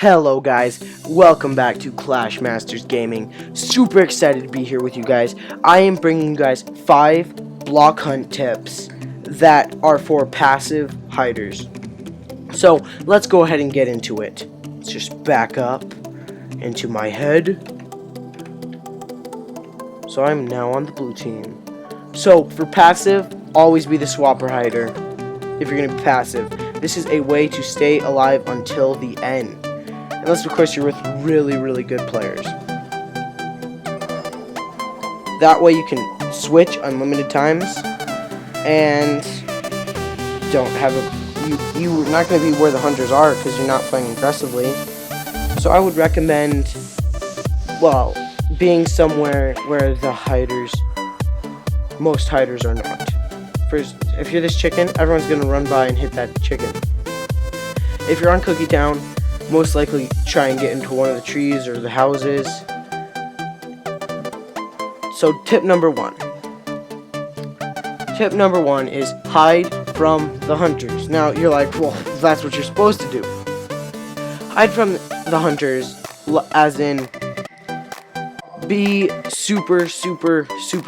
Hello guys, welcome back to Clash Masters Gaming. Super excited to be here with you guys. I am bringing you guys 5 block hunt tips that are for passive hiders. So let's go ahead and get into it. Let's just back up into my head. So I'm now on the blue team. So for passive, always be the swapper hider if you're going to be passive. This is a way to stay alive until the end. Unless, of course, you're with really good players. That way you can switch unlimited times and don't have you're not going to be where the hunters are because you're not playing aggressively. So I would recommend, well, being somewhere where the most hiders are not. First, if you're this chicken, everyone's going to run by and hit that chicken. If you're on Cookie Town, most likely try and get into one of the trees or the houses. So tip number 1. Tip number 1 is hide from the hunters. Now you're like, well, that's what you're supposed to do. Hide from the hunters, as in be super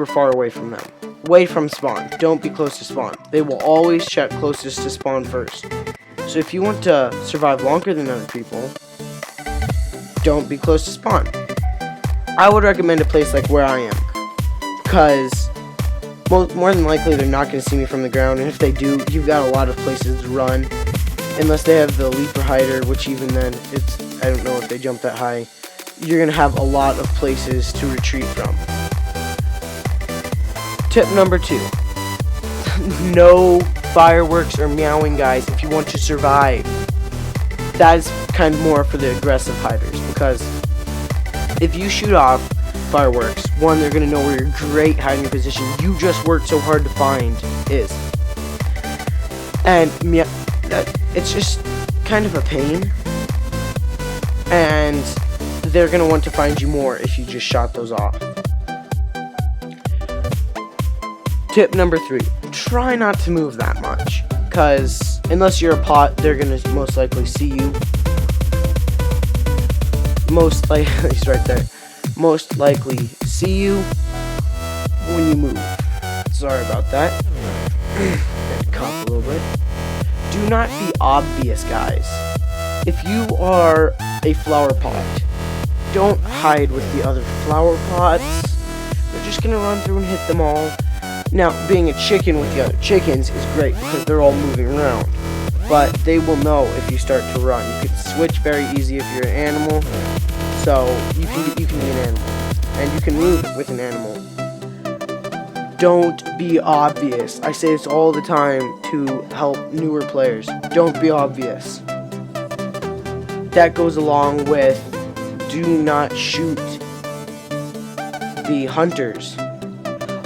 far away from them. Away from spawn. Don't be close to spawn. They will always check closest to spawn first. So if you want to survive longer than other people, don't be close to spawn. I would recommend a place like where I am, because more than likely they're not going to see me from the ground, and if they do, you've got a lot of places to run, unless they have the leaper hider, which even then, I don't know if they jump that high. You're going to have a lot of places to retreat from. Tip number 2. No fireworks or meowing, guys, if you want to survive. That is kind of more for the aggressive hiders, because if you shoot off fireworks, one, they're going to know where your great hiding position you just worked so hard to find is. And it's just kind of a pain. And they're going to want to find you more if you just shot those off. Tip number 3. Try not to move that much, because unless you're a pot, they're going to most likely see you. He's right there. Most likely see you when you move. Sorry about that. Had to cough a little bit. Do not be obvious, guys. If you are a flower pot, don't hide with the other flower pots. They're just going to run through and hit them all. Now, being a chicken with the other chickens is great because they're all moving around. But they will know if you start to run. You can switch very easy if you're an animal. So, you can be an animal. And you can move with an animal. Don't be obvious. I say this all the time to help newer players. Don't be obvious. That goes along with do not shoot the hunters.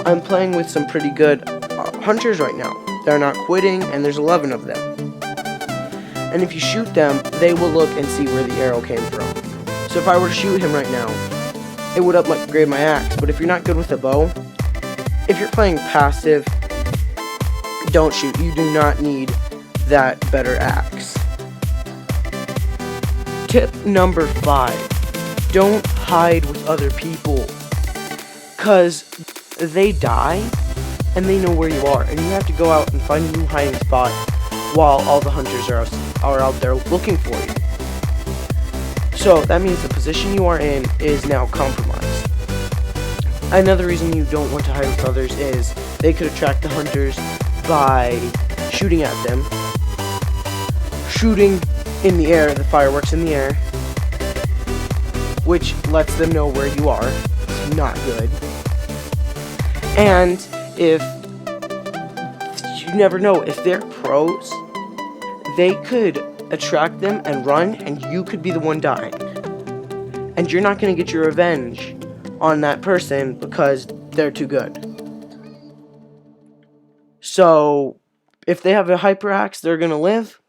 I'm playing with some pretty good hunters right now. They're not quitting, and there's 11 of them. And if you shoot them, they will look and see where the arrow came from. So if I were to shoot him right now, it would upgrade my axe. But if you're not good with a bow, if you're playing passive, don't shoot. You do not need that better axe. Tip number 5. Don't hide with other people, because they die and they know where you are, and you have to go out and find a new hiding spot while all the hunters are out there looking for you. So that means the position you are in is now compromised. Another reason you don't want to hide with others is they could attract the hunters by shooting at them, shooting in the air, the fireworks in the air, which lets them know where you are. It's not good. And if you never know, if they're pros, they could attract them and run, and you could be the one dying. And you're not going to get your revenge on that person because they're too good. So, if they have a hyper axe, they're going to live.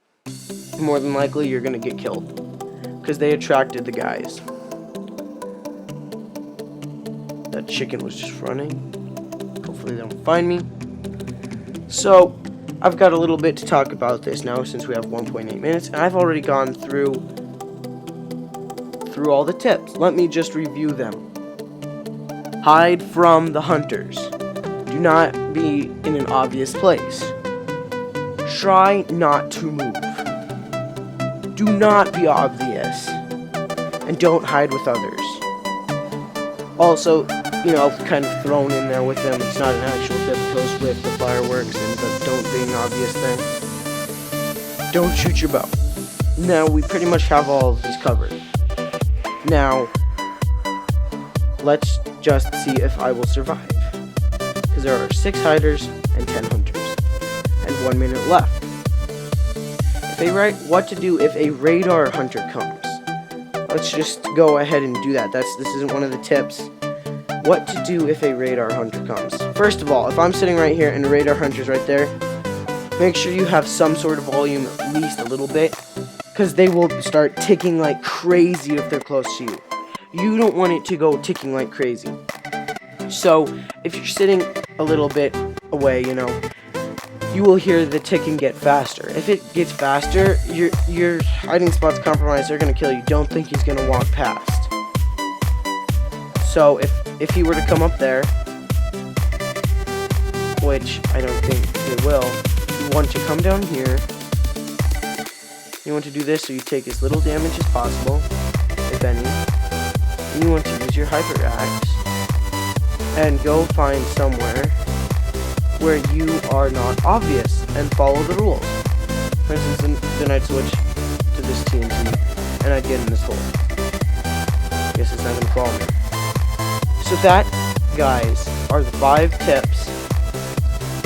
More than likely, you're going to get killed because they attracted the guys. That chicken was just running. Hopefully they don't find me. So, I've got a little bit to talk about this now since we have 1.8 minutes, and I've already gone through through all the tips. Let me just review them. Hide from the hunters. Do not be in an obvious place. Try not to move. Do not be obvious. And don't hide with others. Also, kind of thrown in there with them, it's not an actual tip, it goes with the fireworks and the don't be an obvious thing. Don't shoot your bow. Now, we pretty much have all of these covered. Now, let's just see if I will survive. Because there are 6 hiders and 10 hunters. And 1 minute left. What to do if a radar hunter comes. Let's just go ahead and do that. This isn't one of the tips. What to do if a radar hunter comes. First of all, if I'm sitting right here and a radar hunter's right there, make sure you have some sort of volume, at least a little bit, because they will start ticking like crazy if they're close to you. You don't want it to go ticking like crazy. So, if you're sitting a little bit away, you will hear the ticking get faster. If it gets faster, your hiding spot's compromised, they're going to kill you. Don't think he's going to walk past. So, if he were to come up there, which I don't think he will, you want to come down here. You want to do this so you take as little damage as possible, if any. And you want to use your hyper axe and go find somewhere where you are not obvious and follow the rules. For instance, then I'd switch to this TNT and I'd get in this hole. Guess it's not going to follow me. So that, guys, are the 5 tips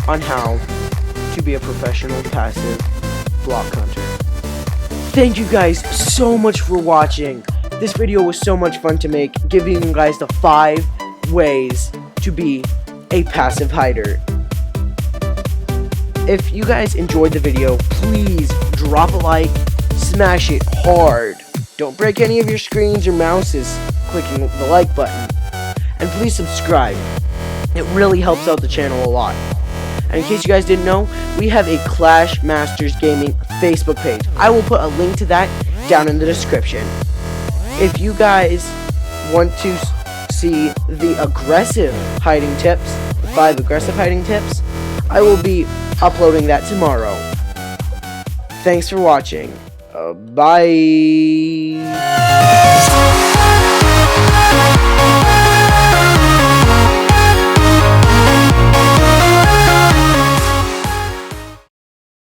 on how to be a professional passive block hunter. Thank you guys so much for watching. This video was so much fun to make, giving you guys the 5 ways to be a passive hider. If you guys enjoyed the video, please drop a like, smash it hard. Don't break any of your screens or mouses clicking the like button. And please subscribe. It really helps out the channel a lot. And in case you guys didn't know, we have a Clash Masters Gaming Facebook page. I will put a link to that down in the description. If you guys want to see the aggressive hiding tips, the 5 aggressive hiding tips, I will be uploading that tomorrow. Thanks for watching. Bye.